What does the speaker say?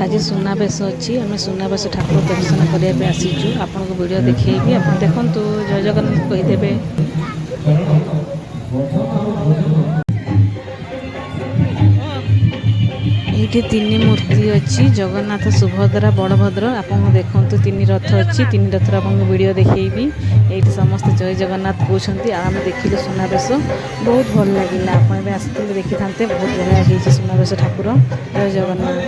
आज सुनाबेश अच्छी आम सुनाबेश ठाकुर दर्शन करने आसीचु आपन को वीडियो देखी आप देखु जय जगन्नाथ कहीदेवे। ये तीन मूर्ति अच्छी जगन्नाथ सुभद्रा बड़भद्र आप देखु तीन रथ अच्छी तीन रथर आप वीडियो देखी ये समस्त जय जगन्नाथ कहते आम देखिले सुनाबेश बहुत भल लगे आप आसते देखी था बहुत बढ़िया होती सुनाबेश ठाकुर जय जगन्नाथ।